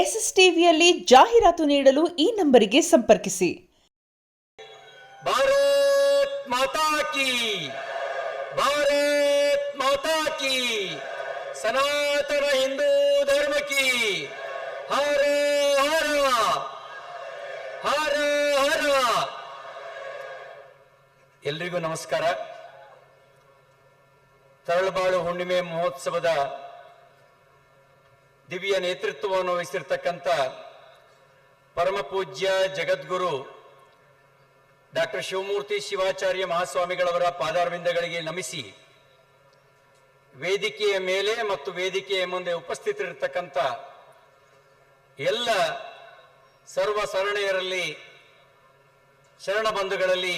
ಎಸ್ಎಸ್ಟಿವಿಯಲ್ಲಿ ಜಾಹೀರಾತು ನೀಡಲು ಈ ನಂಬರಿಗೆ ಸಂಪರ್ಕಿಸಿ. ಭಾರತ್ ಮಾತಾ ಕಿ, ಭಾರತ್ ಮಾತಾ ಕಿ, ಸನಾತನ ಹಿಂದೂ ಧರ್ಮ ಕಿ, ಹರ ಹರ ಹರ ಹರ. ಎಲ್ರಿಗೂ ನಮಸ್ಕಾರ. ತರಳಬಾಳು ಹುಣ್ಣಿಮೆ ಮಹೋತ್ಸವದ ದಿವ್ಯ ನೇತೃತ್ವವನ್ನು ವಹಿಸಿರ್ತಕ್ಕಂಥ ಪರಮ ಪೂಜ್ಯ ಜಗದ್ಗುರು ಡಾಕ್ಟರ್ ಶಿವಮೂರ್ತಿ ಶಿವಾಚಾರ್ಯ ಮಹಾಸ್ವಾಮಿಗಳವರ ಪಾದಾರವಿಂದಗಳಿಗೆ ನಮಿಸಿ, ವೇದಿಕೆಯ ಮೇಲೆ ಮತ್ತು ವೇದಿಕೆಯ ಮುಂದೆ ಉಪಸ್ಥಿತರಿರ್ತಕ್ಕಂಥ ಎಲ್ಲ ಸರ್ವ ಶರಣೆಯರಲ್ಲಿ, ಶರಣ ಬಂಧುಗಳಲ್ಲಿ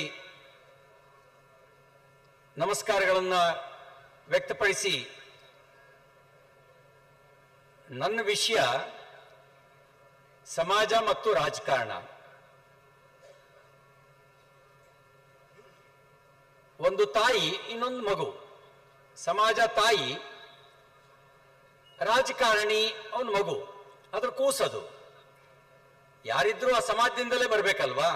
ನಮಸ್ಕಾರಗಳನ್ನು ವ್ಯಕ್ತಪಡಿಸಿ, ನನ್ನ ವಿಷಯ ಸಮಾಜ ಮತ್ತು ರಾಜಕಾರಣ. ಒಂದು ತಾಯಿ, ಇನ್ನೊಂದು ಮಗು. ಸಮಾಜ ತಾಯಿ, ರಾಜಕಾರಣಿ ಅವನ ಮಗು, ಅದ್ರ ಕೂಸದು. ಯಾರಿದ್ರೂ ಆ ಸಮಾಜದಿಂದಲೇ ಬರ್ಬೇಕಲ್ವಾ?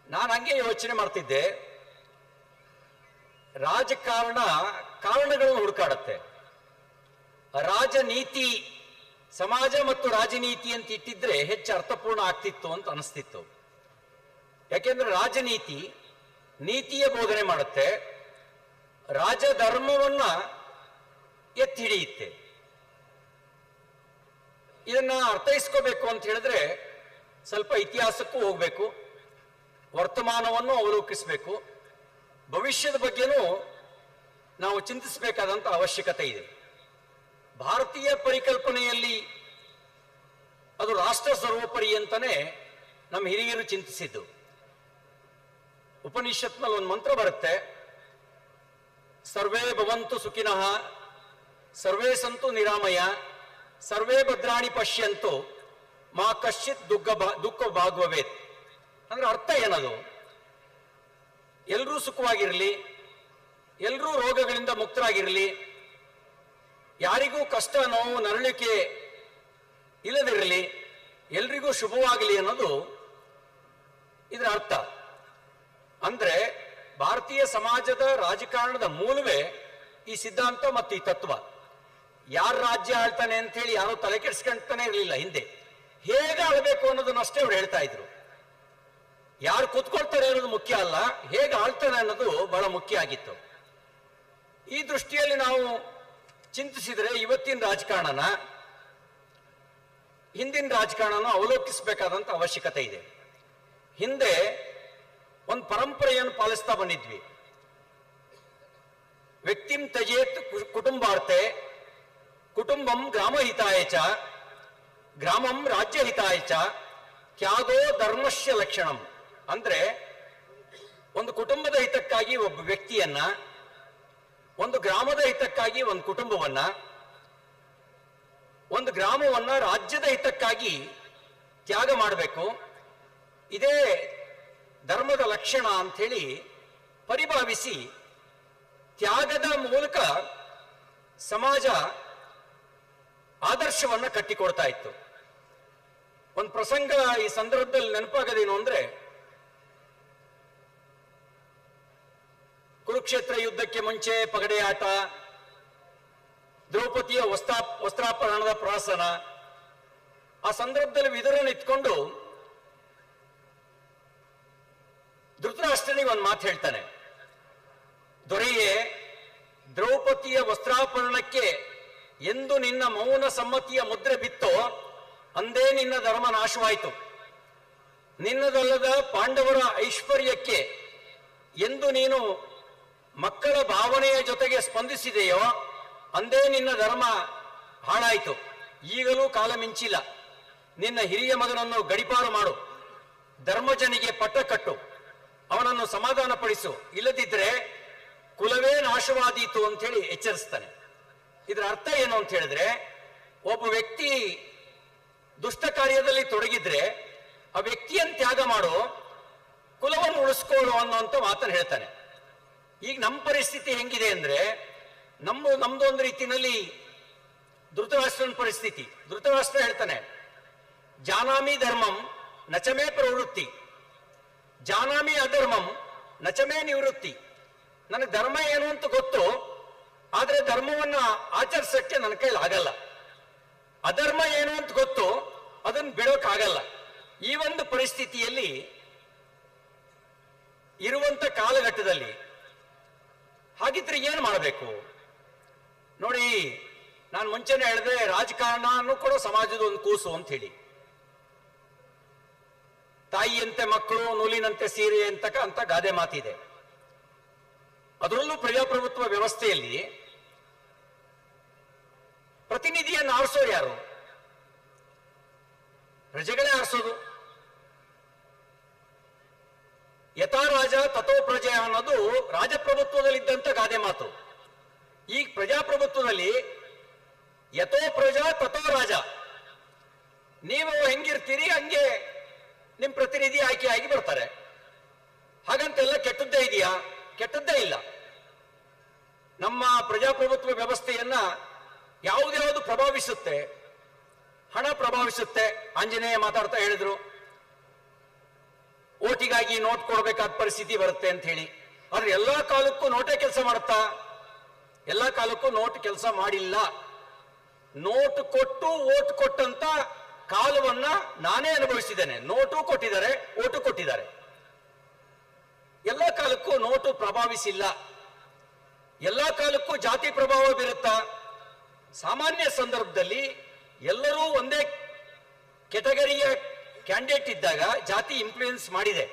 ನಾನು ಹಂಗೆ ಯೋಚನೆ ಮಾಡ್ತಿದ್ದೆ. ರಾಜಕಾರಣ ಕಾರಣಗಳನ್ನು ಹುಡುಕಾಡುತ್ತೆ. ರಾಜನೀತಿ, ಸಮಾಜ ಮತ್ತು ರಾಜನೀತಿ ಅಂತ ಇಟ್ಟಿದ್ರೆ ಹೆಚ್ಚು ಅರ್ಥಪೂರ್ಣ ಆಗ್ತಿತ್ತು ಅಂತ ಅನಿಸ್ತಿತ್ತು. ಯಾಕೆಂದ್ರೆ ರಾಜನೀತಿ ನೀತಿಯ ಬೋಧನೆ ಮಾಡುತ್ತೆ, ರಾಜಧರ್ಮವನ್ನ ಎತ್ತಿ ಹಿಡಿಯುತ್ತೆ. ಇದನ್ನ ಅರ್ಥೈಸ್ಕೋಬೇಕು ಅಂತ ಹೇಳಿದ್ರೆ ಸ್ವಲ್ಪ ಇತಿಹಾಸಕ್ಕೂ ಹೋಗ್ಬೇಕು, ವರ್ತಮಾನವನ್ನು ಅವಲೋಕಿಸಬೇಕು, ಭವಿಷ್ಯದ ಬಗ್ಗೆನೂ ನಾವು ಚಿಂತಿಸಬೇಕಾದಂತ ಅವಶ್ಯಕತೆ ಇದೆ. ಭಾರತೀಯ ಪರಿಕಲ್ಪನೆಯಲ್ಲಿ ಅದು ರಾಷ್ಟ್ರ ಸರ್ವೋಪರಿ ಅಂತಾನೆ ನಮ್ಮ ಹಿರಿಯರು ಚಿಂತಿಸಿದ್ದು. ಉಪನಿಷತ್ನಲ್ಲಿ ಒಂದು ಮಂತ್ರ ಬರುತ್ತೆ, ಸರ್ವೇ ಭವಂತು ಸುಖಿನಃ, ಸರ್ವೇ ಸಂತು ನಿರಾಮಯ, ಸರ್ವೇ ಭದ್ರಾಣಿ ಪಶ್ಯಂತು, ಮಾ ಕಶ್ಚಿತ್ ದುಃಖ ಭಾಗ್ವವೇತ್. ಅಂದ್ರೆ ಅರ್ಥ ಏನದು? ಎಲ್ಲರೂ ಸುಖವಾಗಿರಲಿ, ಎಲ್ಲರೂ ರೋಗಗಳಿಂದ ಮುಕ್ತರಾಗಿರಲಿ, ಯಾರಿಗೂ ಕಷ್ಟ ನೋವು ನರಳಿಕೆ ಇಲ್ಲದಿರಲಿ, ಎಲ್ರಿಗೂ ಶುಭವಾಗಲಿ ಅನ್ನೋದು ಇದರ ಅರ್ಥ. ಅಂದ್ರೆ ಭಾರತೀಯ ಸಮಾಜದ ರಾಜಕಾರಣದ ಮೂಲವೇ ಈ ಸಿದ್ಧಾಂತ ಮತ್ತು ಈ ತತ್ವ. ಯಾರು ರಾಜ್ಯ ಆಳ್ತಾನೆ ಅಂತ ಹೇಳಿ ಯಾರು ತಲೆ ಕೆಡಿಸ್ಕೊಂತಾನೆ ಇರಲಿಲ್ಲ ಹಿಂದೆ. ಹೇಗೆ ಆಳ್ಬೇಕು ಅನ್ನೋದನ್ನಷ್ಟೇ ಅವ್ರು ಹೇಳ್ತಾ ಇದ್ರು. ಯಾರು ಕೂತ್ಕೊಳ್ತಾರೆ ಅನ್ನೋದು ಮುಖ್ಯ ಅಲ್ಲ, ಹೇಗೆ ಆಳ್ತಾನೆ ಅನ್ನೋದು ಬಹಳ ಮುಖ್ಯ ಆಗಿತ್ತು. ಈ ದೃಷ್ಟಿಯಲ್ಲಿ ನಾವು ಚಿಂತಿಸಿದರೆ ಇವತ್ತಿನ ರಾಜಕಾರಣನ, ಹಿಂದಿನ ರಾಜಕಾರಣನ ಅವಲೋಕಿಸಬೇಕಾದಂತ ಅವಶ್ಯಕತೆ ಇದೆ. ಹಿಂದೆ ಒಂದು ಪರಂಪರೆಯನ್ನು ಪಾಲಿಸ್ತಾ ಬಂದಿದ್ವಿ. ವ್ಯಕ್ತಿಂ ತ್ಯಜೇತ್ ಕುಟುಂಬಾರ್ತೆ, ಕುಟುಂಬಂ ಗ್ರಾಮಹಿತಾಯ ಚ, ಗ್ರಾಮಂ ರಾಜ್ಯಹಿತಾಯ ಚ, ತ್ಯಾಗೋ ಧರ್ಮಸ್ಯ ಲಕ್ಷಣಂ. ಅಂದ್ರೆ ಒಂದು ಕುಟುಂಬದ ಹಿತಕ್ಕಾಗಿ ಒಬ್ಬ ವ್ಯಕ್ತಿಯನ್ನ, ಒಂದು ಗ್ರಾಮದ ಹಿತಕ್ಕಾಗಿ ಒಂದು ಕುಟುಂಬವನ್ನ, ಒಂದು ಗ್ರಾಮವನ್ನ ರಾಜ್ಯದ ಹಿತಕ್ಕಾಗಿ ತ್ಯಾಗ ಮಾಡಬೇಕು. ಇದೇ ಧರ್ಮದ ಲಕ್ಷಣ ಅಂತ ಹೇಳಿ ಪರಿಭಾವಿಸಿ, ತ್ಯಾಗದ ಮೂಲಕ ಸಮಾಜ ಆದರ್ಶವನ್ನ ಕಟ್ಟಿಕೊಡ್ತಾ ಇತ್ತು. ಒಂದು ಪ್ರಸಂಗ ಈ ಸಂದರ್ಭದಲ್ಲಿ ನೆನಪಾಗದೇನು ಅಂದ್ರೆ, ಕುರುಕ್ಷೇತ್ರ ಯುದ್ಧಕ್ಕೆ ಮುಂಚೆ ಪಗಡೆ ಆಟ, ದ್ರೌಪದಿಯ ವಸ್ತ್ರಾಪಹರಣದ ಪ್ರಹಸನ. ಆ ಸಂದರ್ಭದಲ್ಲಿ ವಿದುರನ ಇಟ್ಕೊಂಡು ಧೃತರಾಷ್ಟ್ರನಿಗೆ ಒಂದು ಮಾತು ಹೇಳ್ತಾನೆ, ದೊರೆಯೇ, ದ್ರೌಪದಿಯ ವಸ್ತ್ರಾಪಹರಣಕ್ಕೆ ಎಂದು ನಿನ್ನ ಮೌನ ಸಮ್ಮತಿಯ ಮುದ್ರೆ ಬಿತ್ತೋ ಅಂದೇ ನಿನ್ನ ಧರ್ಮ ನಾಶವಾಯಿತು. ನಿನ್ನದಲ್ಲದ ಪಾಂಡವರ ಐಶ್ವರ್ಯಕ್ಕೆ ಎಂದು ನೀನು ಮಕ್ಕಳ ಭಾವನೆಯ ಜೊತೆಗೆ ಸ್ಪಂದಿಸಿದೆಯೋ ಅಂದೇ ನಿನ್ನ ಧರ್ಮ ಹಾಳಾಯಿತು. ಈಗಲೂ ಕಾಲ ಮಿಂಚಿಲ್ಲ. ನಿನ್ನ ಹಿರಿಯ ಮಗನನ್ನು ಗಡಿಪಾರು ಮಾಡು, ಧರ್ಮಜನಿಗೆ ಪಟ್ಟ ಕಟ್ಟು, ಅವನನ್ನು ಸಮಾಧಾನ ಪಡಿಸು, ಇಲ್ಲದಿದ್ರೆ ಕುಲವೇ ನಾಶವಾದೀತು ಅಂತ ಹೇಳಿ ಎಚ್ಚರಿಸ್ತಾನೆ. ಇದರ ಅರ್ಥ ಏನು ಅಂತ ಹೇಳಿದ್ರೆ, ಒಬ್ಬ ವ್ಯಕ್ತಿ ದುಷ್ಟ ಕಾರ್ಯದಲ್ಲಿ ತೊಡಗಿದ್ರೆ ಆ ವ್ಯಕ್ತಿಯನ್ನು ತ್ಯಾಗ ಮಾಡು, ಕುಲವನ್ನು ಉಳಿಸ್ಕೊಳ್ಳು ಅನ್ನೋಂಥ ಮಾತನ್ನು ಹೇಳ್ತಾನೆ. ಈಗ ನಮ್ಮ ಪರಿಸ್ಥಿತಿ ಹೆಂಗಿದೆ ಅಂದ್ರೆ, ನಮ್ದು ಒಂದು ರೀತಿಯಲ್ಲಿ ಧೃತರಾಷ್ಟ್ರನ ಪರಿಸ್ಥಿತಿ. ಧೃತರಾಷ್ಟ್ರ ಹೇಳ್ತಾನೆ, ಜಾನಾಮಿ ಧರ್ಮಂ ನಚಮೇ ಪ್ರವೃತ್ತಿ, ಜಾನಾಮಿ ಅಧರ್ಮಂ ನಚಮೇ ನಿವೃತ್ತಿ. ನನಗೆ ಧರ್ಮ ಏನು ಅಂತ ಗೊತ್ತು, ಆದ್ರೆ ಧರ್ಮವನ್ನ ಆಚರಿಸಕ್ಕೆ ನನ್ನ ಕೈಲಿ ಆಗಲ್ಲ. ಅಧರ್ಮ ಏನು ಅಂತ ಗೊತ್ತು, ಅದನ್ನು ಬಿಡೋಕ್ಕಾಗಲ್ಲ. ಈ ಒಂದು ಪರಿಸ್ಥಿತಿಯಲ್ಲಿ ಇರುವಂತ ಕಾಲಘಟ್ಟದಲ್ಲಿ ಹಾಗಿದ್ರೆ ಏನು ಮಾಡಬೇಕು ನೋಡಿ. ನಾನು ಮುಂಚೆನೆ ಹೇಳಿದೆ, ರಾಜಕಾರಣನೂ ಕೂಡ ಸಮಾಜದ ಒಂದು ಕೂಸು ಅಂತ ಹೇಳಿ. ತಾಯಿಯಂತೆ ಮಕ್ಕಳು, ನೂಲಿನಂತೆ ಸೀರೆ ಅಂತ ಗಾದೆ ಮಾತಿದೆ. ಅದರಲ್ಲೂ ಪ್ರಜಾಪ್ರಭುತ್ವ ವ್ಯವಸ್ಥೆಯಲ್ಲಿ ಪ್ರತಿನಿಧಿಯನ್ನು ಆರಿಸೋರು ಯಾರು? ಪ್ರಜೆಗಳೇ ಆರಿಸೋದು. ಯಥಾ ರಾಜ ತಥೋ ಪ್ರಜೆ ಅನ್ನೋದು ರಾಜಪ್ರಭುತ್ವದಲ್ಲಿದ್ದಂತ ಗಾದೆ ಮಾತು. ಈ ಪ್ರಜಾಪ್ರಭುತ್ವದಲ್ಲಿ ಯಥೋ ಪ್ರಜಾ ತಥೋ ರಾಜ. ನೀವು ಹೆಂಗಿರ್ತೀರಿ ಹಂಗೆ ನಿಮ್ ಪ್ರತಿನಿಧಿ ಆಯ್ಕೆಯಾಗಿ ಬರ್ತಾರೆ. ಹಾಗಂತೆಲ್ಲ ಕೆಟ್ಟದ್ದೇ ಇದೆಯಾ? ಕೆಟ್ಟದ್ದೇ ಇಲ್ಲ. ನಮ್ಮ ಪ್ರಜಾಪ್ರಭುತ್ವ ವ್ಯವಸ್ಥೆಯನ್ನ ಯಾವುದ್ಯಾವುದು ಪ್ರಭಾವಿಸುತ್ತೆ? ಹಣ ಪ್ರಭಾವಿಸುತ್ತೆ. ಆಂಜನೇಯ ಮಾತಾಡ್ತಾ ಹೇಳಿದ್ರು, ಓಟಿಗಾಗಿ ನೋಟ್ ಕೊಡಬೇಕಾದ ಪರಿಸ್ಥಿತಿ ಬರುತ್ತೆ ಅಂತ ಹೇಳಿ. ಆದ್ರೆ ಎಲ್ಲಾ ಕಾಲಕ್ಕೂ ನೋಟೇ ಕೆಲಸ ಮಾಡುತ್ತಾ? ಎಲ್ಲಾ ಕಾಲಕ್ಕೂ ನೋಟ್ ಕೆಲಸ ಮಾಡಿಲ್ಲ. ನೋಟ್ ಕೊಟ್ಟು ಓಟ್ ಕೊಟ್ಟಂತ ಕಾಲವನ್ನ ನಾನೇ ಅನುಭವಿಸಿದ್ದೇನೆ. ನೋಟು ಕೊಟ್ಟಿದ್ದಾರೆ, ಓಟು ಕೊಟ್ಟಿದ್ದಾರೆ. ಎಲ್ಲಾ ಕಾಲಕ್ಕೂ ನೋಟು ಪ್ರಭಾವಿಸಿಲ್ಲ. ಎಲ್ಲಾ ಕಾಲಕ್ಕೂ ಜಾತಿ ಪ್ರಭಾವ ಬೀರುತ್ತಾ? ಸಾಮಾನ್ಯ ಸಂದರ್ಭದಲ್ಲಿ ಎಲ್ಲರೂ ಒಂದೇ ಕೆಟಗರಿಯ ಕ್ಯಾಂಡಿಡೇಟ್ ಇದ್ದಾಗ ಜಾತಿ ಇನ್ಫ್ಲೂಯೆನ್ಸ್ ಮಾಡಿದೆ.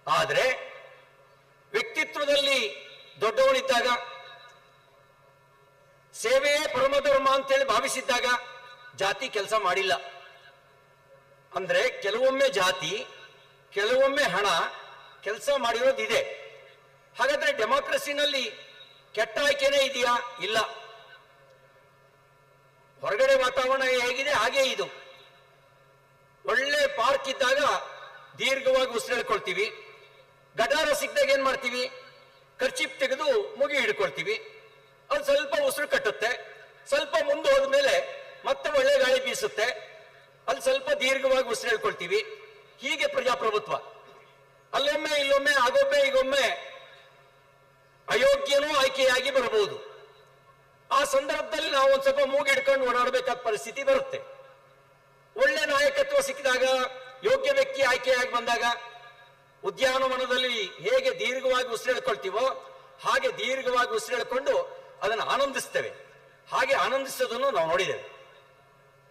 ಆದ್ರೆ ವ್ಯಕ್ತಿತ್ವದಲ್ಲಿ ದೊಡ್ಡವನಿದ್ದಾಗ, ಸೇವೆಯೇ ಪರಮಧರ್ಮ ಅಂತೇಳಿ ಭಾವಿಸಿದ್ದಾಗ ಜಾತಿ ಕೆಲಸ ಮಾಡಿಲ್ಲ. ಅಂದ್ರೆ ಕೆಲವೊಮ್ಮೆ ಜಾತಿ, ಕೆಲವೊಮ್ಮೆ ಹಣ ಕೆಲಸ ಮಾಡಿರೋದಿದೆ. ಹಾಗಾದ್ರೆ ಡೆಮಾಕ್ರಸಿನಲ್ಲಿ ಕೆಟ್ಟ ಆಯ್ಕೆನೇ ಇದೆಯಾ? ಇಲ್ಲ. ಹೊರಗಡೆ ವಾತಾವರಣ ಹೇಗಿದೆ ಹಾಗೆ ಇದು. ಒಳ್ಳೆ ಪಾರ್ಕ್ ಇದ್ದಾಗ ದೀರ್ಘವಾಗಿ ಉಸಿರೆಳ್ಕೊಳ್ತೀವಿ. ಗಟಾರ ಸಿಕ್ಕಿದಾಗ ಏನ್ ಮಾಡ್ತೀವಿ? ಖರ್ಚಿಪ್ ತೆಗೆದು ಮುಗಿ ಹಿಡ್ಕೊಳ್ತೀವಿ. ಅದು ಸ್ವಲ್ಪ ಉಸಿರು ಕಟ್ಟುತ್ತೆ. ಸ್ವಲ್ಪ ಮುಂದೆ ಹೋದ್ಮೇಲೆ ಮತ್ತೆ ಒಳ್ಳೆ ಗಾಳಿ ಬೀಸುತ್ತೆ. ಅಲ್ಲಿ ಸ್ವಲ್ಪ ದೀರ್ಘವಾಗಿ ಉಸಿರೆಳ್ಕೊಳ್ತೀವಿ. ಹೀಗೆ ಪ್ರಜಾಪ್ರಭುತ್ವ. ಅಲ್ಲೊಮ್ಮೆ ಇಲ್ಲೊಮ್ಮೆ, ಆಗೊಮ್ಮೆ ಈಗೊಮ್ಮೆ ಅಯೋಗ್ಯನೂ ಆಯ್ಕೆಯಾಗಿ ಬರಬಹುದು. ಆ ಸಂದರ್ಭದಲ್ಲಿ ನಾವು ಒಂದ್ ಸ್ವಲ್ಪ ಮೂಗಿಡ್ಕೊಂಡು ಓಡಾಡಬೇಕಾದ ಪರಿಸ್ಥಿತಿ ಬರುತ್ತೆ. ಒಳ್ಳೆ ನಾಯಕತ್ವ ಸಿಕ್ಕಿದಾಗ, ಯೋಗ್ಯ ವ್ಯಕ್ತಿ ಆಯ್ಕೆಯಾಗಿ ಬಂದಾಗ, ಉದ್ಯಾನವನದಲ್ಲಿ ಹೇಗೆ ದೀರ್ಘವಾಗಿ ಉಸಿರೆಳ್ಕೊಳ್ತೀವೋ ಹಾಗೆ ದೀರ್ಘವಾಗಿ ಉಸಿರೆಳ್ಕೊಂಡು ಅದನ್ನು ಆನಂದಿಸ್ತೇವೆ. ಹಾಗೆ ಆನಂದಿಸೋದನ್ನು ನಾವು ನೋಡಿದ್ದೇವೆ.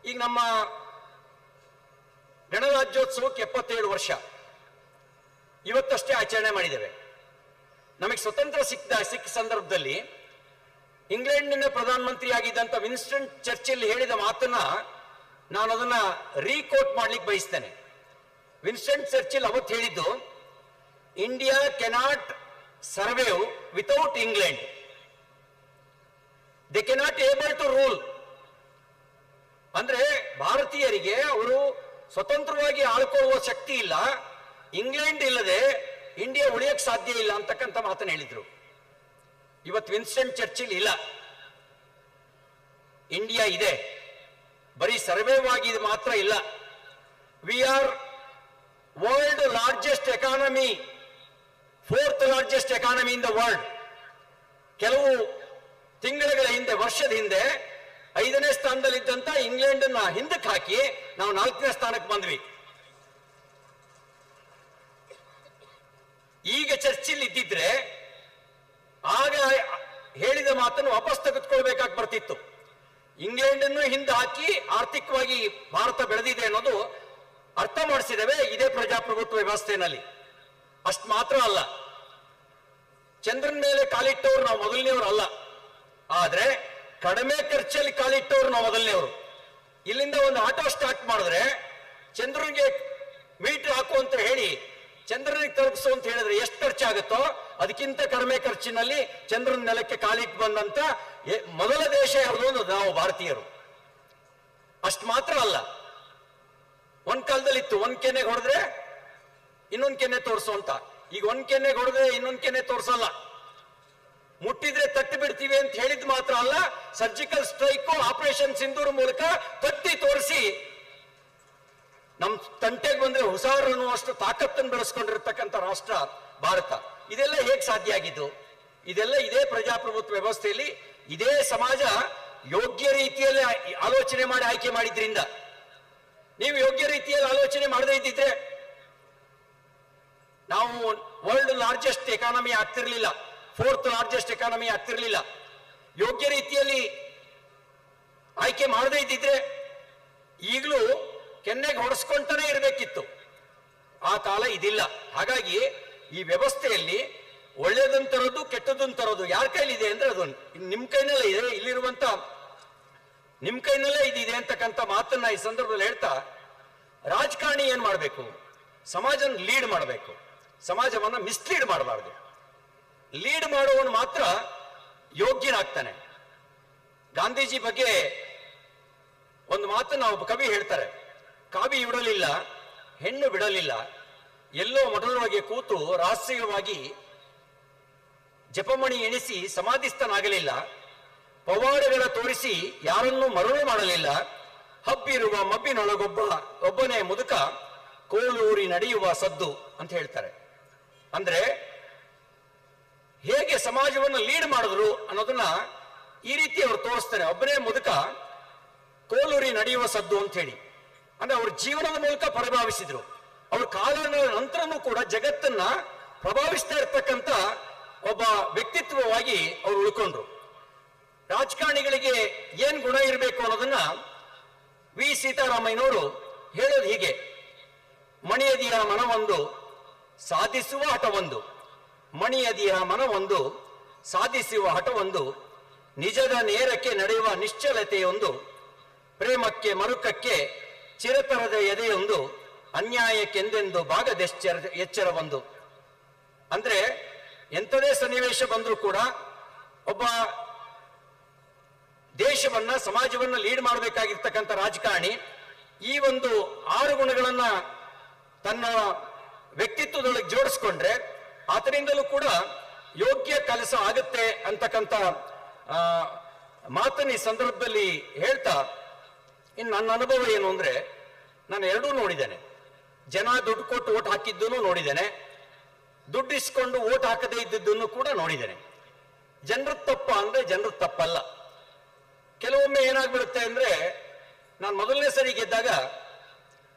ಈಗ ನಮ್ಮ ಗಣರಾಜ್ಯೋತ್ಸವಕ್ಕೆ 77 ವರ್ಷ ಇವತ್ತಷ್ಟೇ ಆಚರಣೆ ಮಾಡಿದ್ದೇವೆ. ನಮಗೆ ಸ್ವತಂತ್ರ ಸಿಕ್ಕ ಸಂದರ್ಭದಲ್ಲಿ ಇಂಗ್ಲೆಂಡಿನ ಪ್ರಧಾನಮಂತ್ರಿ ಆಗಿದ್ದಂತ ವಿನ್ಸ್ಟನ್ ಚರ್ಚಿಲ್ ಹೇಳಿದ ಮಾತನ್ನ ನಾನು ಅದನ್ನ ರೀಕೋಟ್ ಮಾಡ್ಲಿಕ್ಕೆ ಬಯಸ್ತೇನೆ. ವಿನ್ಸ್ಟನ್ ಚರ್ಚಿಲ್ ಅವತ್ತು ಹೇಳಿದ್ದು, India cannot survive without England, they cannot able to rule. ಅಂದ್ರೆ ಭಾರತೀಯರಿಗೆ ಅವರು ಸ್ವತಂತ್ರವಾಗಿ ಆಳ್ಕೊಳ್ಳುವ ಶಕ್ತಿ ಇಲ್ಲ, ಇಂಗ್ಲೆಂಡ್ ಇಲ್ಲದೆ ಇಂಡಿಯಾ ಉಳಿಯಕ್ಕೆ ಸಾಧ್ಯ ಇಲ್ಲ ಅಂತಕ್ಕಂಥ ಮಾತನ್ನು ಹೇಳಿದ್ರು. ಇವತ್ತು ವಿನ್ಸ್ಟನ್ ಚರ್ಚಿಲ್ ಇಲ್ಲ, ಇಂಡಿಯಾ ಇದೆ. ಬರೀ ಸರ್ವೈವ್ ಆಗಿದೆ ಮಾತ್ರ ಇಲ್ಲ. We are world largest economy, 4th largest economy in the world. ಕೆಲವು ತಿಂಗಳುಗಳ ಹಿಂದೆ, ವರ್ಷದ ಹಿಂದೆ 5ನೇ ಸ್ಥಾನದಲ್ಲಿದ್ದಂತ ಇಂಗ್ಲೆಂಡ್ ಅನ್ನ ಹಿಂದಕ್ಕೆ ಹಾಕಿ ನಾವು 4ನೇ ಸ್ಥಾನಕ್ಕೆ ಬಂದ್ವಿ. ಈಗ ಚರ್ಚಿಲ್ ಇದ್ದಿದ್ರೆ ಆಗ ಹೇಳಿದ ಮಾತನ್ನು ವಾಪಸ್ ತೆಗೆದುಕೊಳ್ಬೇಕಾಗಿ ಬರ್ತಿತ್ತು. ಇಂಗ್ಲೆಂಡ್ ಅನ್ನು ಹಿಂದೆ ಹಾಕಿ ಆರ್ಥಿಕವಾಗಿ ಭಾರತ ಬೆಳೆದಿದೆ ಅನ್ನೋದು ಅರ್ಥ ಮಾಡಿಸಿದ್ದೇವೆ ಇದೇ ಪ್ರಜಾಪ್ರಭುತ್ವ ವ್ಯವಸ್ಥೆಯಲ್ಲಿ. ಅಷ್ಟು ಮಾತ್ರ ಅಲ್ಲ, ಚಂದ್ರನ ಮೇಲೆ ಕಾಲಿಟ್ಟವ್ರು ನಾವು ಮೊದಲನೇವರು ಅಲ್ಲ, ಆದ್ರೆ ಕಡಿಮೆ ಖರ್ಚಲ್ಲಿ ಕಾಲಿಟ್ಟವ್ರು ನಾವು ಮೊದಲನೇವರು. ಇಲ್ಲಿಂದ ಒಂದು ಆಟೋ ಸ್ಟಾರ್ಟ್ ಮಾಡಿದ್ರೆ ಚಂದ್ರನಿಗೆ ಮೀಟರ್ ಹಾಕು ಅಂತ ಹೇಳಿ ಚಂದ್ರನಿಗೆ ತಲುಪಿಸು ಅಂತ ಹೇಳಿದ್ರೆ ಎಷ್ಟು ಖರ್ಚಾಗುತ್ತೋ ಅದಕ್ಕಿಂತ ಕಡಿಮೆ ಖರ್ಚಿನಲ್ಲಿ ಚಂದ್ರನ ನೆಲಕ್ಕೆ ಕಾಲಿಟ್ಟು ಬಂದಂತ ಮೊದಲ ದೇಶ ಯಾವುದು ಅಂದ್ರೆ ನಾವು ಭಾರತೀಯರು. ಅಷ್ಟು ಮಾತ್ರ ಅಲ್ಲ, ಒಂದ್ ಕಾಲದಲ್ಲಿ ಇತ್ತು ಒಂದ್ ಕೆನ್ನೆಗೆ ಹೊಡೆದ್ರೆ ಇನ್ನೊಂದ್ ಕೆನ್ನೆ ತೋರಿಸು ಅಂತ. ಈಗ ಒಂದ್ ಕೆನ್ನೆಗೆ ಹೊಡೆದ್ರೆ ಇನ್ನೊಂದ್ ಕೆನ್ನೆ ತೋರಿಸಲ್ಲ, ಮುಟ್ಟಿದ್ರೆ ತಟ್ಟಿ ಬಿಡ್ತೀವಿ ಅಂತ ಹೇಳಿದ್ ಮಾತ್ರ ಅಲ್ಲ, ಸರ್ಜಿಕಲ್ ಸ್ಟ್ರೈಕ್ ಆಪರೇಷನ್ ಸಿಂಧೂರ್ ಮೂಲಕ ತಟ್ಟಿ ತೋರಿಸಿ ನಮ್ ತಂಟೆಗೆ ಬಂದ್ರೆ ಹುಷಾರ್ ಅನ್ನುವಷ್ಟು ತಾಕತ್ತನ್ನು ಬೆಳೆಸ್ಕೊಂಡಿರ್ತಕ್ಕಂಥ ರಾಷ್ಟ್ರ ಭಾರತ. ಇದೆಲ್ಲ ಹೇಗ್ ಸಾಧ್ಯ ಆಗಿದ್ದು? ಇದೆಲ್ಲ ಇದೇ ಪ್ರಜಾಪ್ರಭುತ್ವ ವ್ಯವಸ್ಥೆಯಲ್ಲಿ ಇದೇ ಸಮಾಜ ಯೋಗ್ಯ ರೀತಿಯಲ್ಲಿ ಆಲೋಚನೆ ಮಾಡಿ ಆಯ್ಕೆ ಮಾಡಿದ್ರಿಂದ. ನೀವು ಯೋಗ್ಯ ರೀತಿಯಲ್ಲಿ ಆಲೋಚನೆ ಮಾಡದೇ ಇದ್ದಿದ್ರೆ ನಾವು ವರ್ಲ್ಡ್ ಲಾರ್ಜೆಸ್ಟ್ ಎಕಾನಮಿ ಆಗ್ತಿರ್ಲಿಲ್ಲ, 4th ಲಾರ್ಜೆಸ್ಟ್ ಎಕಾನಮಿ ಆಗ್ತಿರ್ಲಿಲ್ಲ. ಯೋಗ್ಯ ರೀತಿಯಲ್ಲಿ ಆಯ್ಕೆ ಮಾಡದೇ ಇದ್ದಿದ್ರೆ ಈಗಲೂ ಕೆನ್ನೆಗೆ ಹೊಡೆಸ್ಕೊಂತಾನೆ ಇರಬೇಕಿತ್ತು. ಆ ಕಾಲ ಇದಿಲ್ಲ. ಹಾಗಾಗಿ ಈ ವ್ಯವಸ್ಥೆಯಲ್ಲಿ ಒಳ್ಳೇದನ್ ತರೋದು ಕೆಟ್ಟದನ್ ತರೋದು ಯಾರ ಕೈಲಿದೆ ಅಂದ್ರೆ ಅದು ನಿಮ್ ಕೈನಲ್ಲೇ ಇದೆ, ಇಲ್ಲಿರುವಂತ ನಿಮ್ ಕೈನಲ್ಲೇ ಇದಿದೆ ಅಂತಕ್ಕಂಥ ಮಾತನ್ನ ಈ ಸಂದರ್ಭದಲ್ಲಿ ಹೇಳ್ತಾ, ರಾಜಕಾರಣಿ ಏನ್ ಮಾಡ್ಬೇಕು? ಸಮಾಜನ ಲೀಡ್ ಮಾಡಬೇಕು, ಸಮಾಜವನ್ನ ಮಿಸ್ಲೀಡ್ ಮಾಡಬಾರ್ದು. ಲೀಡ್ ಮಾಡುವವನು ಮಾತ್ರ ಯೋಗ್ಯನಾಗ್ತಾನೆ. ಗಾಂಧೀಜಿ ಬಗ್ಗೆ ಒಂದು ಮಾತನ್ನ ಒಬ್ಬ ಕವಿ ಹೇಳ್ತಾರೆ, ಕಾವಿ ಬಿಡಲಿಲ್ಲ, ಹೆಣ್ಣು ಬಿಡಲಿಲ್ಲ, ಎಲ್ಲೋ ಮೊದಲೊಳಗೆ ಕೂತು ರಹಸ್ಯವಾಗಿ ಜಪಮಣಿ ಎಣಿಸಿ ಸಮಾಧಿಸ್ಥನಾಗಲಿಲ್ಲ, ಪವಾಡಗಳ ತೋರಿಸಿ ಯಾರನ್ನೂ ಮರಳು ಮಾಡಲಿಲ್ಲ, ಹಬ್ಬಿರುವ ಒಬ್ಬನೇ ಮುದುಕ ಕೋಲೂರಿ ನಡೆಯುವ ಸದ್ದು ಅಂತ ಹೇಳ್ತಾರೆ. ಅಂದ್ರೆ ಹೇಗೆ ಸಮಾಜವನ್ನು ಲೀಡ್ ಮಾಡಿದ್ರು ಅನ್ನೋದನ್ನ ಈ ರೀತಿ ಅವ್ರು ತೋರಿಸ್ತಾರೆ. ಒಬ್ಬನೇ ಮುದುಕ ಕೋಲೂರಿ ನಡೆಯುವ ಸದ್ದು ಅಂತ ಹೇಳಿ, ಅಂದ್ರೆ ಅವ್ರ ಜೀವನದ ಮೂಲಕ ಪ್ರಭಾವಿಸಿದ್ರು. ಅವ್ರ ಕಾಲದ ನಂತರನೂ ಕೂಡ ಜಗತ್ತನ್ನ ಪ್ರಭಾವಿಸ್ತಾ ಇರ್ತಕ್ಕಂಥ ಒಬ್ಬ ವ್ಯಕ್ತಿತ್ವವಾಗಿ ಅವ್ರು ಉಳ್ಕೊಂಡ್ರು. ರಾಜಕಾರಣಿಗಳಿಗೆ ಏನ್ ಗುಣ ಇರಬೇಕು ಅನ್ನೋದನ್ನ ವಿ ಸೀತಾರಾಮಯ್ಯನವರು ಹೇಳೋದು ಹೀಗೆ: ಮಣಿಯದಿಯ ಮನವೊಂದು ಸಾಧಿಸುವ ಹಠವೊಂದು, ಮಣಿಯದಿಯ ಮನವೊಂದು ಸಾಧಿಸುವ ಹಠವೊಂದು, ನಿಜದ ನೇರಕ್ಕೆ ನಡೆಯುವ ನಿಶ್ಚಲತೆಯೊಂದು, ಪ್ರೇಮಕ್ಕೆ ಮರುಕಕ್ಕೆ ಚಿರತರದ ಎದೆಯೊಂದು, ಅನ್ಯಾಯಕ್ಕೆಂದೆಂದು ಎಚ್ಚರವೊಂದು. ಅಂದ್ರೆ ಎಂಥದೇ ಸನ್ನಿವೇಶ ಬಂದರೂ ಕೂಡ ಒಬ್ಬ ದೇಶವನ್ನ ಸಮಾಜವನ್ನ ಲೀಡ್ ಮಾಡಬೇಕಾಗಿರ್ತಕ್ಕಂಥ ರಾಜಕಾರಣಿ ಈ ಒಂದು 6 ಗುಣಗಳನ್ನ ತನ್ನ ವ್ಯಕ್ತಿತ್ವದೊಳಗೆ ಜೋಡಿಸ್ಕೊಂಡ್ರೆ ಆತನಿಂದಲೂ ಕೂಡ ಯೋಗ್ಯ ಕೆಲಸ ಆಗುತ್ತೆ ಅಂತಕ್ಕಂಥ ಮಾತನ್ನ ಈ ಸಂದರ್ಭದಲ್ಲಿ ಹೇಳ್ತಾ, ಇನ್ನು ನನ್ನ ಅನುಭವ ಏನು ಅಂದ್ರೆ, ನಾನು ಎರಡೂ ನೋಡಿದ್ದೇನೆ. ಜನ ದುಡ್ಡು ಕೊಟ್ಟು ಓಟ್ ಹಾಕಿದ್ದನ್ನು ನೋಡಿದ್ದೇನೆ, ದುಡ್ಡು ಇಸ್ಕೊಂಡು ಓಟ್ ಹಾಕದೇ ಇದ್ದದ್ದನ್ನು ಕೂಡ ನೋಡಿದ್ದೇನೆ. ಜನರ ತಪ್ಪ ಅಂದ್ರೆ ಜನರ ತಪ್ಪಲ್ಲ. ಕೆಲವೊಮ್ಮೆ ಏನಾಗ್ಬಿಡುತ್ತೆ ಅಂದ್ರೆ, ನಾನು ಮೊದಲನೇ ಸರಿ ಗೆದ್ದಾಗ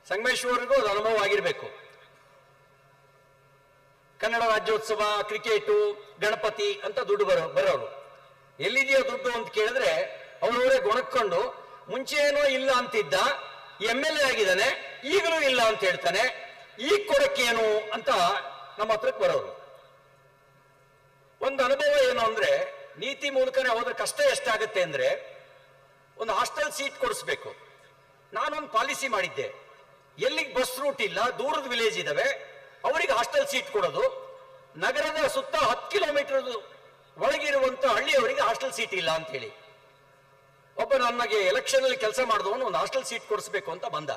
ಸಂಗಮೇಶ್ವರ್ಗೂ ಅದು ಅನುಭವ ಆಗಿರ್ಬೇಕು. ಕನ್ನಡ ರಾಜ್ಯೋತ್ಸವ, ಕ್ರಿಕೆಟು, ಗಣಪತಿ ಅಂತ ದುಡ್ಡು ಬರೋರು. ಎಲ್ಲಿದೆಯೋ ದುಡ್ಡು ಅಂತ ಕೇಳಿದ್ರೆ ಅವರವರೇ ಗೊಣಕೊಂಡು, ಮುಂಚೆ ಏನೋ ಇಲ್ಲ ಅಂತಿದ್ದ, MLA ಆಗಿದ್ದಾನೆ, ಈಗಲೂ ಇಲ್ಲ ಅಂತ ಹೇಳ್ತಾನೆ, ಈಗ ಕೊಡಕ್ಕೇನು ಅಂತ ನಮ್ಮ ಹತ್ರಕ್ಕೆ ಬರೋರು. ಒಂದು ಅನುಭವ ಏನು ಅಂದ್ರೆ, ನೀತಿ ಮೂಲಕನೇ ಹೋದ್ರೆ ಕಷ್ಟ ಎಷ್ಟಾಗುತ್ತೆ ಅಂದ್ರೆ, ಒಂದು ಹಾಸ್ಟೆಲ್ ಸೀಟ್ ಕೊಡಿಸ್ಬೇಕು. ನಾನೊಂದು ಪಾಲಿಸಿ ಮಾಡಿದ್ದೆ, ಎಲ್ಲಿಗೆ ಬಸ್ ರೂಟ್ ಇಲ್ಲ, ದೂರದ ವಿಲೇಜ್ ಇದಾವೆ, ಅವರಿಗೆ ಹಾಸ್ಟೆಲ್ ಸೀಟ್ ಕೊಡೋದು. ನಗರದ ಸುತ್ತ 10 ಕಿಲೋಮೀಟರ್ ಒಳಗಿರುವಂತ ಹಳ್ಳಿಯವರಿಗೆ ಹಾಸ್ಟೆಲ್ ಸೀಟ್ ಇಲ್ಲ ಅಂತ ಹೇಳಿ ಒಬ್ಬ ನನಗೆ ಎಲೆಕ್ಷನ್ ಅಲ್ಲಿ ಕೆಲಸ ಮಾಡಿದವನು ಒಂದು ಹಾಸ್ಟೆಲ್ ಸೀಟ್ ಕೊಡಿಸ್ಬೇಕು ಅಂತ ಬಂದ.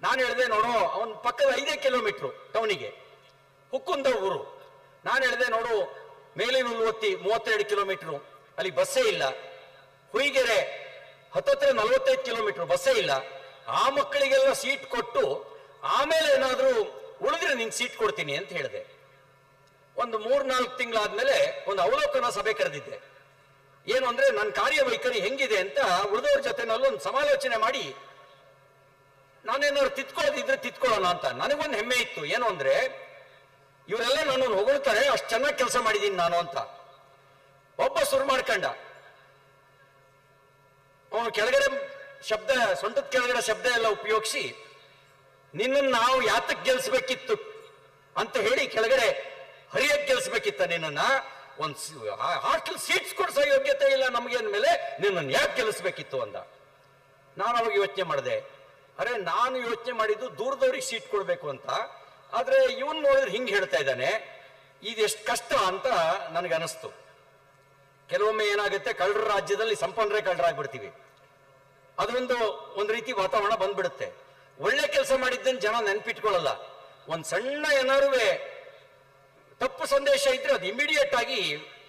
ನಾನು ಹೇಳಿದೆ, ನೋಡು, ಅವನ ಪಕ್ಕದ 5 ಕಿಲೋಮೀಟರ್ ಟೌನಿಗೆ, ಹುಕ್ಕುಂದ ಊರು. ನಾನು ಹೇಳಿದೆ, ನೋಡು, ಮೇಲಿನ 32 ಕಿಲೋಮೀಟರ್, ಅಲ್ಲಿ ಬಸ್ಸೇ ಇಲ್ಲ. ಹುಯಿಗೆರೆ ಹತ್ತತ್ರ 45 ಕಿಲೋಮೀಟರ್, ಬಸ್ಸೇ ಇಲ್ಲ. ಆ ಮಕ್ಕಳಿಗೆಲ್ಲ ಸೀಟ್ ಕೊಟ್ಟು ಆಮೇಲೆ ಏನಾದ್ರೂ ಉಳಿದ್ರೆ ನಿಂಗೆ ಸೀಟ್ ಕೊಡ್ತೀನಿ ಅಂತ ಹೇಳಿದೆ. ಒಂದು 3-4 ತಿಂಗಳಾದ್ಮೇಲೆ ಒಂದು ಅವಲೋಕನ ಸಭೆ ಕರೆದಿದ್ದೆ. ಏನು ಅಂದ್ರೆ, ನನ್ನ ಕಾರ್ಯವೈಖರಿ ಹೆಂಗಿದೆ ಅಂತ ಉಳಿದವ್ರ ಜೊತೆನಲ್ಲೂ ಒಂದು ಸಮಾಲೋಚನೆ ಮಾಡಿ, ನಾನೇನಾದ್ರು ತಿತ್ಕೊಳ್ಳೋದಿದ್ರೆ ತಿತ್ಕೊಳ್ಳೋಣ ಅಂತ. ನನಗೊಂದು ಹೆಮ್ಮೆ ಇತ್ತು. ಏನು ಅಂದ್ರೆ, ಇವರೆಲ್ಲ ನನ್ನನ್ನು ಹೊಗಳ್ತಾರೆ, ಅಷ್ಟು ಚೆನ್ನಾಗಿ ಕೆಲಸ ಮಾಡಿದ್ದೀನಿ ನಾನು ಅಂತ. ಒಬ್ಬ ಶುರು ಮಾಡ್ಕೊಂಡ, ಅವನು ಕೆಳಗಡೆ ಶಬ್ದ, ಸೊಂಟದ ಕೆಳಗಡೆ ಶಬ್ದ ಎಲ್ಲ ಉಪಯೋಗಿಸಿ, ನಿನ್ನನ್ನು ನಾವು ಯಾತಕ್ಕೆ ಗೆಲ್ಸ್ಬೇಕಿತ್ತು ಅಂತ ಹೇಳಿ ಕೆಳಗಡೆ ಹರಿಯಕ್ಕೆ ಗೆಲ್ಸ್ಬೇಕಿತ್ತ ನಿನ್ನನ್ನ. ಒಂದು ಹಾಸ್ಟೆಲ್ ಸೀಟ್ಸ್ ಕೊಡ್ಸೋ ಯೋಗ್ಯತೆ ಇಲ್ಲ ನಮಗೆ ಅಂದಮೇಲೆ ನಿನ್ನನ್ನು ಯಾಕೆ ಗೆಲ್ಲಿಸ್ಬೇಕಿತ್ತು ಅಂದ. ನಾನು ಅವಾಗ ಯೋಚನೆ ಮಾಡಿದೆ, ಅರೆ, ನಾನು ಯೋಚನೆ ಮಾಡಿದ್ದು ದೂರದವ್ರಿಗೆ ಸೀಟ್ ಕೊಡ್ಬೇಕು ಅಂತ, ಆದ್ರೆ ಇವನ್ ನೋಡಿದ್ರೆ ಹಿಂಗೆ ಹೇಳ್ತಾ ಇದ್ದಾನೆ, ಇದೆಷ್ಟು ಕಷ್ಟ ಅಂತ ನನಗನ್ನಿಸ್ತು. ಕೆಲವೊಮ್ಮೆ ಏನಾಗುತ್ತೆ, ಕಳ್ಳರ ರಾಜ್ಯದಲ್ಲಿ ಸಂಪನ್ನರೇ ಕಳ್ಳರಾಗ್ಬಿಡ್ತೀವಿ. ಒಂದು ರೀತಿ ವಾತಾವರಣ ಬಂದ್ಬಿಡುತ್ತೆ. ಒಳ್ಳೆ ಕೆಲಸ ಮಾಡಿದ್ದನ್ನು ಜನ ನೆನ್ಪಿಟ್ಕೊಳ್ಳಲ್ಲ. ಒಂದ್ ಸಣ್ಣ ಏನಾರು ತಪ್ಪು ಸಂದೇಶ ಇದ್ರೆ ಅದು ಇಮಿಡಿಯೇಟ್ ಆಗಿ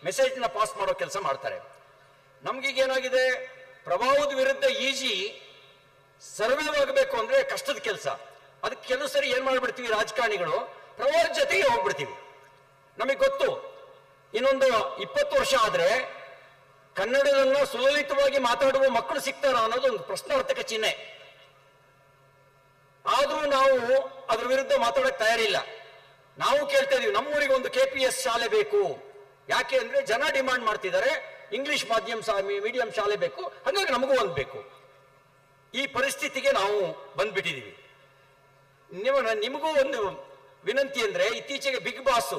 ಮೆಸೇಜ್ನ ಪಾಸ್ ಮಾಡೋ ಕೆಲಸ ಮಾಡ್ತಾರೆ. ನಮ್ಗೀಗ ಏನಾಗಿದೆ, ಪ್ರಭಾವದ ವಿರುದ್ಧ ಈಜಿ ಸರ್ವೈವ್ ಆಗಬೇಕು ಅಂದ್ರೆ ಕಷ್ಟದ ಕೆಲಸ. ಅದಕ್ಕೆ ಕೆಲವು ಸರಿ ಏನ್ ಮಾಡ್ಬಿಡ್ತೀವಿ ರಾಜಕಾರಣಿಗಳು, ಪ್ರಭಾವದ ಜೊತೆಗೆ ಹೋಗ್ಬಿಡ್ತೀವಿ. ನಮಗೆ ಗೊತ್ತು, ಇನ್ನೊಂದು 20 ವರ್ಷ ಆದ್ರೆ ಕನ್ನಡದನ್ನ ಸುಲಲಿತವಾಗಿ ಮಾತಾಡುವ ಮಕ್ಕಳು ಸಿಗ್ತಾರ ಅನ್ನೋದು ಒಂದು ಪ್ರಶ್ನಾರ್ಥಕ ಚಿಹ್ನೆ. ಆದ್ರೂ ನಾವು ಅದ್ರ ವಿರುದ್ಧ ಮಾತಾಡಕ್ ತಯಾರಿಲ್ಲ. ನಾವು ಕೇಳ್ತಾ ಇದೀವಿ, ನಮ್ಮೂರಿಗೆ ಒಂದು KPS ಶಾಲೆ ಬೇಕು. ಯಾಕೆ ಅಂದ್ರೆ ಜನ ಡಿಮಾಂಡ್ ಮಾಡ್ತಿದ್ದಾರೆ, ಇಂಗ್ಲಿಷ್ ಮೀಡಿಯಂ ಶಾಲೆ ಬೇಕು, ಹಾಗಾಗಿ ನಮಗೂ ಒಂದು ಬೇಕು. ಈ ಪರಿಸ್ಥಿತಿಗೆ ನಾವು ಬಂದ್ಬಿಟ್ಟಿದೀವಿ. ನಿಮಗೂ ಒಂದು ವಿನಂತಿ ಅಂದ್ರೆ, ಇತ್ತೀಚೆಗೆ ಬಿಗ್ ಬಾಸ್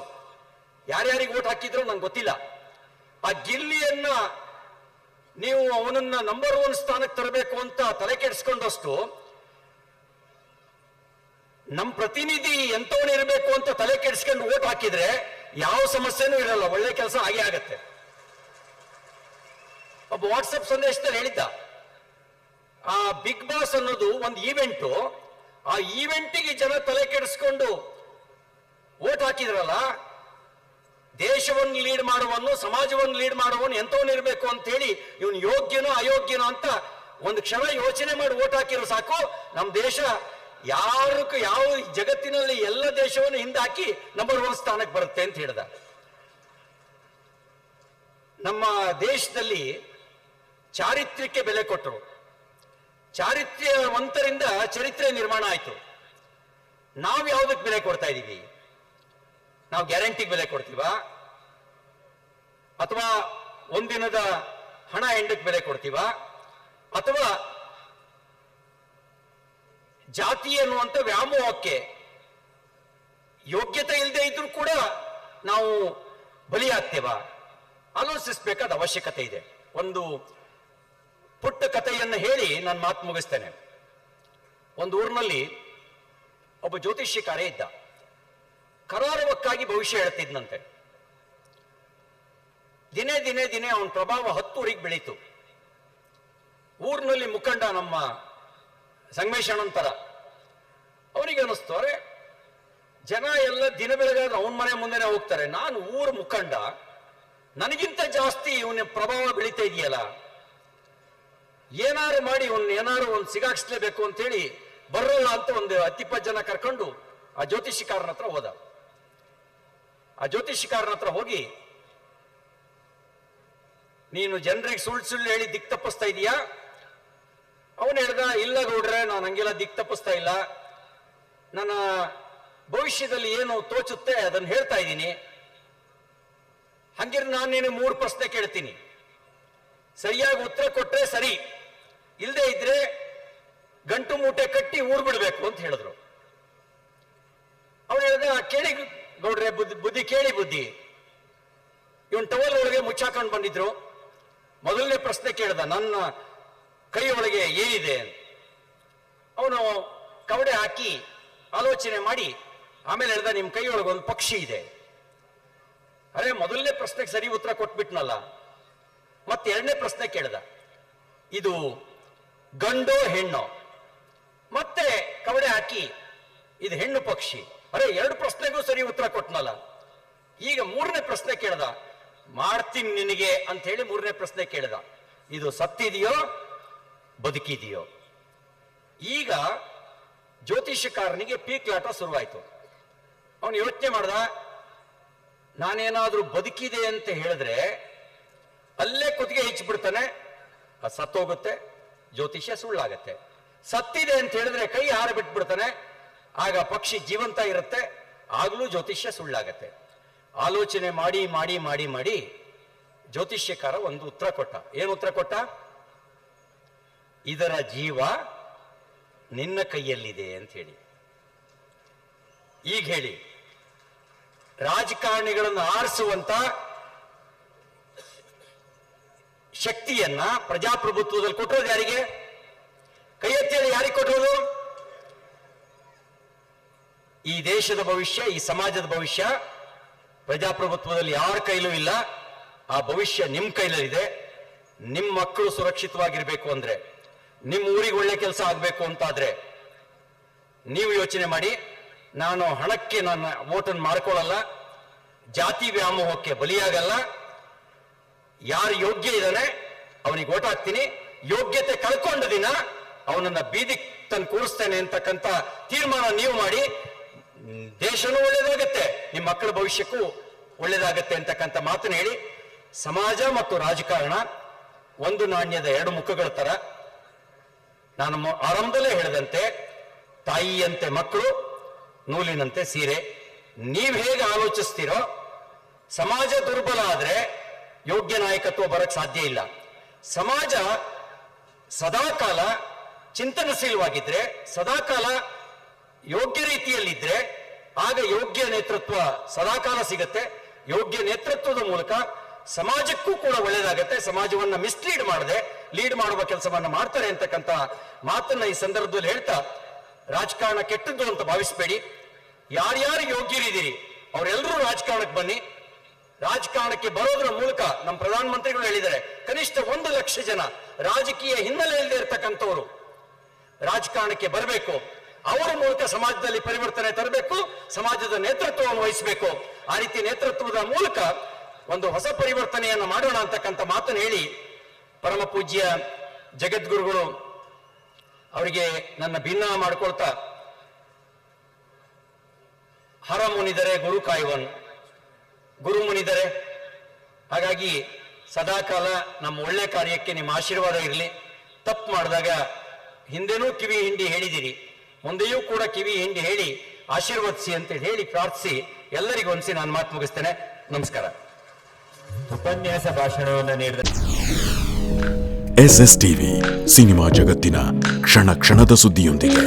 ಯಾರ್ಯಾರಿಗೆ ಓಟ್ ಹಾಕಿದ್ರು ನಂಗೆ ಗೊತ್ತಿಲ್ಲ, ಆ ಗಿಲ್ಲಿಯನ್ನ ನೀವು ಅವನನ್ನ ನಂಬರ್ 1 ಸ್ಥಾನಕ್ಕೆ ತರಬೇಕು ಅಂತ ತಲೆ ಕೆಡಿಸ್ಕೊಂಡಷ್ಟು ನಮ್ಮ ಪ್ರತಿನಿಧಿ ಎಂತವನೇ ಇರಬೇಕು ಅಂತ ತಲೆ ಕೆಡಿಸ್ಕೊಂಡು ಓಟ್ ಹಾಕಿದ್ರೆ ಯಾವ ಸಮಸ್ಯೆನೂ ಇರಲ್ಲ, ಒಳ್ಳೆ ಕೆಲಸ ಆಗೇ ಆಗತ್ತೆ. ಒಬ್ಬ ವಾಟ್ಸಪ್ ಸಂದೇಶದಲ್ಲಿ ಹೇಳಿದ್ದ, ಆ ಬಿಗ್ ಬಾಸ್ ಅನ್ನೋದು ಒಂದು ಈವೆಂಟು, ಆ ಈವೆಂಟಿಗೆ ಜನ ತಲೆ ಕೆಡಿಸ್ಕೊಂಡು ಓಟ್ ಹಾಕಿದ್ರಲ್ಲ, ದೇಶವನ್ನು ಲೀಡ್ ಮಾಡುವನು, ಸಮಾಜವನ್ನು ಲೀಡ್ ಮಾಡುವನು ಎಂತವನು ಇರಬೇಕು ಅಂತ ಹೇಳಿ ಇವನು ಯೋಗ್ಯನೋ ಅಯೋಗ್ಯನೋ ಅಂತ ಒಂದು ಕ್ಷಣ ಯೋಚನೆ ಮಾಡಿ ಓಟ್ ಹಾಕಿರೋ ಸಾಕು, ನಮ್ಮ ದೇಶ ಯಾವ ಜಗತ್ತಿನಲ್ಲಿ ಎಲ್ಲ ದೇಶವನ್ನು ಹಿಂದಾಕಿ ನಂಬರ್ 1 ಸ್ಥಾನಕ್ಕೆ ಬರುತ್ತೆ ಅಂತ ಹೇಳಿದ. ನಮ್ಮ ದೇಶದಲ್ಲಿ ಚಾರಿತ್ರ್ಯಕ್ಕೆ ಬೆಲೆ ಕೊಟ್ಟರು. ಚಾರಿತ್ರ್ಯವಂತರಿಂದ ಚರಿತ್ರೆ ನಿರ್ಮಾಣ ಆಯ್ತು. ನಾವು ಯಾವುದಕ್ಕೆ ಬೆಲೆ ಕೊಡ್ತಾ ಇದ್ದೀವಿ? ನಾವು ಗ್ಯಾರಂಟಿಗೆ ಬೆಲೆ ಕೊಡ್ತೀವಾ, ಅಥವಾ ಒಂದಿನದ ಹಣ ಹೆಂಡಕ್ಕೆ ಬೆಲೆ ಕೊಡ್ತೀವಾ, ಅಥವಾ ಜಾತಿ ಅನ್ನುವಂಥ ವ್ಯಾಮೋಹಕ್ಕೆ ಯೋಗ್ಯತೆ ಇಲ್ಲದೆ ಇದ್ರೂ ಕೂಡ ನಾವು ಬಲಿಯಾಗ್ತೇವಾ? ಆಲೋಚಿಸಬೇಕಾದ ಅವಶ್ಯಕತೆ ಇದೆ. ಒಂದು ಪುಟ್ಟ ಕಥೆಯನ್ನು ಹೇಳಿ ನಾನು ಮಾತು ಮುಗಿಸ್ತೇನೆ. ಒಂದು ಊರಿನಲ್ಲಿ ಒಬ್ಬ ಜ್ಯೋತಿಷ್ಯಕಾರ ಇದ್ದ. ಕರಾರುವಕ್ಕಾಗಿ ಭವಿಷ್ಯ ಹೇಳ್ತಿದ್ನಂತೆ. ದಿನೇ ದಿನೇ ದಿನೇ ಅವನ ಪ್ರಭಾವ 10 ಊರಿಗೆ ಬೆಳೀತು. ಊರಿನಲ್ಲಿ ಮುಖಂಡ ನಮ್ಮ ಸಂಗಮೇಶಣ್ಣಂತರ ಅವನಿಗೆ ಅನಿಸ್ತು, ಅರೆ ಜನ ಎಲ್ಲ ದಿನ ಬೆಳಗಾದ್ರೆ ಅವನ ಮನೆ ಮುಂದೆನೆ ಹೋಗ್ತಾರೆ, ನಾನು ಊರ ಮುಖಂಡ, ನನಗಿಂತ ಜಾಸ್ತಿ ಇವನ ಪ್ರಭಾವ ಬೆಳೀತಾ ಇದೆಯಲ್ಲ, ಏನಾರು ಮಾಡಿ ಏನಾರು ಒಂದು ಸಿಗಾಕ್ಸ್ಲೇಬೇಕು ಅಂತ ಹೇಳಿ ಬರೋಲ್ಲ ಅಂತ ಒಂದು 10-20 ಜನ ಕರ್ಕೊಂಡು ಆ ಜ್ಯೋತಿಷಿಕಾರನ ಹತ್ರ ಹೋದ. ಆ ಜ್ಯೋತಿಷಿಕಾರನ ಹತ್ರ ಹೋಗಿ, ನೀನು ಜನರಿಗೆ ಸುಳ್ಳು ಹೇಳಿ ದಿಕ್ ತಪ್ಪಿಸ್ತಾ ಇದೀಯಾ? ಅವನು ಹೇಳ್ದ, ಇಲ್ಲ ಗೌಡ್ರೆ, ನಾನು ಹಂಗೆಲ್ಲ ದಿಕ್ ತಪ್ಪಿಸ್ತಾ ಇಲ್ಲ, ನನ್ನ ಭವಿಷ್ಯದಲ್ಲಿ ಏನು ತೋಚುತ್ತೆ ಅದನ್ನು ಹೇಳ್ತಾ ಇದ್ದೀನಿ. ಹಂಗಿರ್ ನಾನು ನೀನು 3 ಪ್ರಶ್ನೆ ಕೇಳ್ತೀನಿ, ಸರಿಯಾಗಿ ಉತ್ತರ ಕೊಟ್ರೆ ಸರಿ, ಇಲ್ಲದೆ ಇದ್ರೆ ಗಂಟು ಮೂಟೆ ಕಟ್ಟಿ ಊರ್ ಬಿಡ್ಬೇಕು ಅಂತ ಹೇಳಿದ್ರು. ಅವ್ರು ಹೇಳ್ದ, ಕೇಳಿ ಗೌಡ್ರೆ, ಬುದ್ಧಿ ಕೇಳಿ ಬುದ್ಧಿ. ಇವನ್ ಟವಲ್ ಒಳಗೆ ಮುಚ್ಚಾಕೊಂಡು ಬಂದಿದ್ರು. ಮೊದಲನೇ ಪ್ರಶ್ನೆ ಕೇಳ್ದ, ನನ್ನ ಕೈ ಒಳಗೆ ಏನಿದೆ ಅಂತ. ಅವನು ಕವಡೆ ಹಾಕಿ ಆಲೋಚನೆ ಮಾಡಿ ಆಮೇಲೆ ಹೇಳ್ದ, ನಿಮ್ ಕೈ ಒಳಗೆ ಒಂದು ಪಕ್ಷಿ ಇದೆ. ಅರೆ, ಮೊದಲನೇ ಪ್ರಶ್ನೆಗೆ ಸರಿ ಉತ್ತರ ಕೊಟ್ಬಿಟ್ನಲ್ಲ. ಮತ್ತೆ 2ನೇ ಪ್ರಶ್ನೆ ಕೇಳ್ದ, ಇದು ಗಂಡೋ ಹೆಣ್ಣೋ? ಮತ್ತೆ ಕವಡೆ ಹಾಕಿ ಇದು ಹೆಣ್ಣು ಪಕ್ಷಿ. ಅರೆ, 2 ಪ್ರಶ್ನೆಗೂ ಸರಿ ಉತ್ತರ ಕೊಟ್ನಲ್ಲ. ಈಗ 3ನೇ ಪ್ರಶ್ನೆ ಕೇಳ್ದ, ಮಾಡ್ತೀನಿ ನಿನಗೆ ಅಂತ ಹೇಳಿ 3ನೇ ಪ್ರಶ್ನೆ ಕೇಳ್ದ, ಇದು ಸತ್ತಿದೆಯೋ ಬದುಕಿದೆಯೋ? ಈಗ ಜ್ಯೋತಿಷಕಾರನಿಗೆ ಪೀಕ್ಲಾಟ ಶುರುವಾಯ್ತು. ಅವನು ಯೋಚನೆ ಮಾಡ್ದ, ನಾನೇನಾದ್ರೂ ಬದುಕಿದೆ ಅಂತ ಹೇಳಿದ್ರೆ ಅಲ್ಲೇ ಕುತ್ತಿಗೆ ಹೆಚ್ಚಿಬಿಡ್ತಾನೆ, ಅದು ಸತ್ತೋಗುತ್ತೆ, ಜ್ಯೋತಿಷ್ಯ ಸುಳ್ಳಾಗತ್ತೆ. ಸತ್ತಿದೆ ಅಂತ ಹೇಳಿದ್ರೆ ಕೈ ಹಾರ ಬಿಟ್ಬಿಡ್ತಾನೆ, ಆಗ ಪಕ್ಷಿ ಜೀವಂತ ಇರುತ್ತೆ, ಆಗ್ಲೂ ಜ್ಯೋತಿಷ್ಯ ಸುಳ್ಳಾಗತ್ತೆ. ಆಲೋಚನೆ ಮಾಡಿ ಮಾಡಿ ಮಾಡಿ ಮಾಡಿ ಜ್ಯೋತಿಷ್ಯಕಾರ ಒಂದು ಉತ್ತರ ಕೊಟ್ಟ. ಏನು ಉತ್ತರ ಕೊಟ್ಟ? ಇದರ ಜೀವ ನಿನ್ನ ಕೈಯಲ್ಲಿದೆ ಅಂತ ಹೇಳಿ. ಈಗ ಹೇಳಿ, ರಾಜಕಾರಣಿಗಳನ್ನು ಆರಿಸುವಂತ ಶಕ್ತಿಯನ್ನ ಪ್ರಜಾಪ್ರಭುತ್ವದಲ್ಲಿ ಕೊಟ್ಟೋದು ಯಾರಿಗೆ? ಕೈ ಎತ್ತಿಯಲ್ಲಿ ಯಾರಿಗೆ ಕೊಟ್ಟೋದು? ಈ ದೇಶದ ಭವಿಷ್ಯ, ಈ ಸಮಾಜದ ಭವಿಷ್ಯ ಪ್ರಜಾಪ್ರಭುತ್ವದಲ್ಲಿ ಯಾರ ಕೈಲೂ ಇಲ್ಲ. ಆ ಭವಿಷ್ಯ ನಿಮ್ಮ ಕೈಲಲ್ಲಿದೆ. ನಿಮ್ಮ ಮಕ್ಕಳು ಸುರಕ್ಷಿತವಾಗಿರ್ಬೇಕು ಅಂದ್ರೆ, ನಿಮ್ಮ ಊರಿಗೆ ಒಳ್ಳೆ ಕೆಲಸ ಆಗ್ಬೇಕು ಅಂತಾದ್ರೆ ನೀವು ಯೋಚನೆ ಮಾಡಿ. ನಾನು ಹಣಕ್ಕೆ ನನ್ನ ವೋಟನ್ನು ಮಾಡ್ಕೊಳ್ಳಲ್ಲ, ಜಾತಿ ವ್ಯಾಮೋಹಕ್ಕೆ ಬಲಿಯಾಗಲ್ಲ, ಯಾರು ಯೋಗ್ಯ ಇದ್ದಾನೆ ಅವನಿಗೆ ಓಟ್ ಹಾಕ್ತೀನಿ, ಯೋಗ್ಯತೆ ಕಳ್ಕೊಂಡ ದಿನ ಅವನನ್ನ ಬೀದಿ ತಂದು ಕೂರಿಸ್ತೇನೆ ಅಂತಕ್ಕಂಥ ತೀರ್ಮಾನ ನೀವು ಮಾಡಿ. ದೇಶನೂ ಒಳ್ಳೇದಾಗತ್ತೆ, ನಿಮ್ಮ ಮಕ್ಕಳ ಭವಿಷ್ಯಕ್ಕೂ ಒಳ್ಳೇದಾಗತ್ತೆ ಅಂತಕ್ಕಂಥ ಮಾತನ್ನ ಹೇಳಿ, ಸಮಾಜ ಮತ್ತು ರಾಜಕಾರಣ ಒಂದು ನಾಣ್ಯದ ಎರಡು ಮುಖಗಳ ತರ. ನಾನು ಆರಂಭದಲ್ಲೇ ಹೇಳಿದಂತೆ, ತಾಯಿಯಂತೆ ಮಕ್ಕಳು, ನೂಲಿನಂತೆ ಸೀರೆ. ನೀವು ಹೇಗೆ ಆಲೋಚಿಸ್ತೀರೋ, ಸಮಾಜ ದುರ್ಬಲ ಆದ್ರೆ ಯೋಗ್ಯ ನಾಯಕತ್ವ ಬರಕ್ ಸಾಧ್ಯ ಇಲ್ಲ. ಸಮಾಜ ಸದಾಕಾಲ ಚಿಂತನಶೀಲವಾಗಿದ್ರೆ, ಸದಾಕಾಲ ಯೋಗ್ಯ ರೀತಿಯಲ್ಲಿದ್ರೆ ಆಗ ಯೋಗ್ಯ ನೇತೃತ್ವ ಸದಾಕಾಲ ಸಿಗತ್ತೆ. ಯೋಗ್ಯ ನೇತೃತ್ವದ ಮೂಲಕ ಸಮಾಜಕ್ಕೂ ಕೂಡ ಒಳ್ಳೇದಾಗತ್ತೆ. ಸಮಾಜವನ್ನ ಮಿಸ್ಲೀಡ್ ಮಾಡದೆ ಲೀಡ್ ಮಾಡುವ ಕೆಲಸವನ್ನ ಮಾಡ್ತಾರೆ ಅಂತಕ್ಕಂಥ ಮಾತನ್ನ ಈ ಸಂದರ್ಭದಲ್ಲಿ ಹೇಳ್ತಾ, ರಾಜಕಾರಣ ಕೆಟ್ಟದ್ದು ಅಂತ ಭಾವಿಸಬೇಡಿ. ಯಾರ್ಯಾರು ಯೋಗ್ಯರಿದ್ದೀರಿ ಅವರೆಲ್ಲರೂ ರಾಜಕಾರಣಕ್ಕೆ ಬನ್ನಿ. ರಾಜಕಾರಣಕ್ಕೆ ಬರೋದ್ರ ಮೂಲಕ ನಮ್ಮ ಪ್ರಧಾನಮಂತ್ರಿಗಳು ಹೇಳಿದ್ದಾರೆ, ಕನಿಷ್ಠ 1 ಲಕ್ಷ ಜನ ರಾಜಕೀಯ ಹಿನ್ನೆಲೆ ಇಲ್ಲದೆ ಇರತಕ್ಕಂಥವ್ರು ರಾಜಕಾರಣಕ್ಕೆ ಬರಬೇಕು. ಅವರ ಮೂಲಕ ಸಮಾಜದಲ್ಲಿ ಪರಿವರ್ತನೆ ತರಬೇಕು, ಸಮಾಜದ ನೇತೃತ್ವವನ್ನು ವಹಿಸಬೇಕು. ಆ ರೀತಿ ನೇತೃತ್ವದ ಮೂಲಕ ಒಂದು ಹೊಸ ಪರಿವರ್ತನೆಯನ್ನು ಮಾಡೋಣ ಅಂತಕ್ಕಂಥ ಮಾತನ್ನು ಹೇಳಿ, ಪರಮ ಪೂಜ್ಯ ಜಗದ್ಗುರುಗಳು ಅವರಿಗೆ ನನ್ನ ಭಿನ್ನ ಮಾಡಿಕೊಳ್ತಾ, ಹರ ಮುನಿದರೆ ಗುರು ಕಾಯುವನ್, ಗುರು ಮುನಿದರೆ. ಹಾಗಾಗಿ ಸದಾಕಾಲ ನಮ್ಮ ಒಳ್ಳೆ ಕಾರ್ಯಕ್ಕೆ ನಿಮ್ಮ ಆಶೀರ್ವಾದ ಇರಲಿ. ತಪ್ಪು ಮಾಡಿದಾಗ ಹಿಂದೆನೂ ಕಿವಿ ಹಿಂಡಿ ಹೇಳಿದಿರಿ, ಮುಂದೆಯೂ ಕೂಡ ಕಿವಿ ಹಿಂಡಿ ಹೇಳಿ ಆಶೀರ್ವದಿಸಿ ಅಂತ ಹೇಳಿ ಪ್ರಾರ್ಥಿಸಿ ಎಲ್ಲರಿಗೂ ಅನಿಸಿ ನಾನು ಮಾತು ಮುಗಿಸ್ತೇನೆ. ನಮಸ್ಕಾರ. ಉಪನ್ಯಾಸ ಭಾಷಣವನ್ನು ನೀಡಿದ SS ಟಿವಿ ಸಿನಿಮಾ ಜಗತ್ತಿನ ಕ್ಷಣ ಕ್ಷಣದ ಸುದ್ದಿಯೊಂದಿಗೆ.